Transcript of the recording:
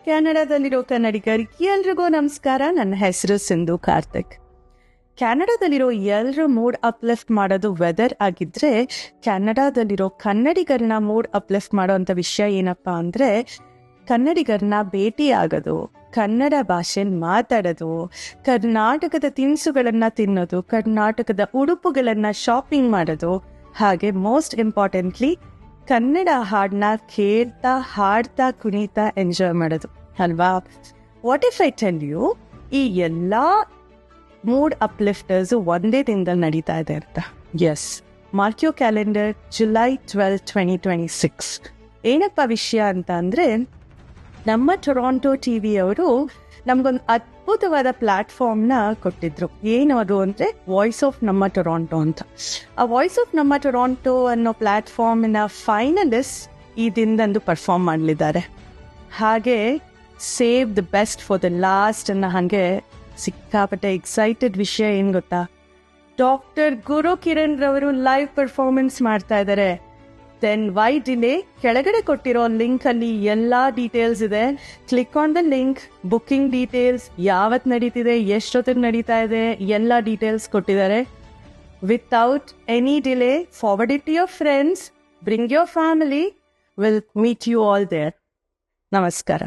ಕೆನಡಾದಲ್ಲಿರೋ ಕನ್ನಡಿಗರಿಗೆ ಎಲ್ರಿಗೂ ನಮಸ್ಕಾರ. ನನ್ನ ಹೆಸರು ಸಿಂಧು ಕಾರ್ತಿಕ್. ಕೆನಡಾದಲ್ಲಿರೋ ಎಲ್ಲರೂ ಮೂಡ್ ಅಪ್ಲಿಫ್ಟ್ ಮಾಡೋದು ವೆದರ್ ಆಗಿದ್ರೆ, ಕೆನಡಾದಲ್ಲಿರೋ ಕನ್ನಡಿಗರನ್ನ ಮೂಡ್ ಅಪ್ಲಿಫ್ಟ್ ಮಾಡೋಂಥ ವಿಷಯ ಏನಪ್ಪ ಅಂದರೆ, ಕನ್ನಡಿಗರನ್ನ ಭೇಟಿ ಆಗೋದು, ಕನ್ನಡ ಭಾಷೆನ ಮಾತಾಡೋದು, ಕರ್ನಾಟಕದ ತಿನಿಸುಗಳನ್ನು ತಿನ್ನೋದು, ಕರ್ನಾಟಕದ ಉಡುಪುಗಳನ್ನು ಶಾಪಿಂಗ್ ಮಾಡೋದು, ಹಾಗೆ ಮೋಸ್ಟ್ ಇಂಪಾರ್ಟೆಂಟ್ಲಿ ಕನ್ನಡ ಹಾಡನ್ನ ಕೇಳ್ತಾ ಹಾಡ್ತಾ ಕುಣಿತಾ ಎಂಜಾಯ್ ಮಾಡೋದು ಅಲ್ವಾ. What if I tell you, ಈ ಎಲ್ಲ ಮೂಡ್ ಅಪ್ಲಿಫ್ಟರ್ಸು ಒಂದೇ ದಿನದಲ್ಲಿ ನಡೀತಾ ಇದೆ ಅಂತ. Yes, mark your calendar, July 12, 2026. ಏನಪ್ಪ ವಿಷಯ ಅಂತ ಅಂದರೆ, ನಮ್ಮ ಟೊರಾಂಟೊ ಟಿವಿ ಅವರು ನಮಗೊಂದು ಅದ್ಭುತವಾದ ಪ್ಲ್ಯಾಟ್ಫಾರ್ಮ್ನ ಕೊಟ್ಟಿದ್ರು. ಏನು ಅದು ಅಂದರೆ ವಾಯ್ಸ್ ಆಫ್ ನಮ್ಮ ಟೊರಾಂಟೊ ಅಂತ. ಆ ವಾಯ್ಸ್ ಆಫ್ ನಮ್ಮ ಟೊರಾಂಟೊ ಅನ್ನೋ ಪ್ಲ್ಯಾಟ್ಫಾರ್ಮಿನ ಫೈನಲಿಸ್ಟ್ ಈ ದಿನದಂದು ಪರ್ಫಾರ್ಮ್ ಮಾಡಲಿದ್ದಾರೆ. ಹಾಗೆ save the best for the last ಅನ್ನೋ ಹಾಗೆ ಸಿಕ್ಕಾಪಟ್ಟೆ ಎಕ್ಸೈಟೆಡ್ ವಿಷಯ ಏನು ಗೊತ್ತಾ, ಡಾಕ್ಟರ್ ಗುರು ಕಿರಣ್ ರವರು ಲೈವ್ ಪರ್ಫಾರ್ಮೆನ್ಸ್ ಮಾಡ್ತಾ ಇದ್ದಾರೆ. Then why delay? ಕೆಳಗಡೆ ಕೊಟ್ಟಿರೋ ಲಿಂಕ್ ಅಲ್ಲಿ ಎಲ್ಲ ಡೀಟೇಲ್ಸ್ ಇದೆ. Click on the link. Booking details, ಯಾವತ್ತು ನಡೀತಿದೆ, ಎಷ್ಟೊತ್ತಿಗೆ ನಡೀತಾ ಇದೆ, ಎಲ್ಲ ಡೀಟೇಲ್ಸ್ ಕೊಟ್ಟಿದ್ದಾರೆ. Without any delay, forward it to your friends, bring your family. Will meet you all there. ನಮಸ್ಕಾರ.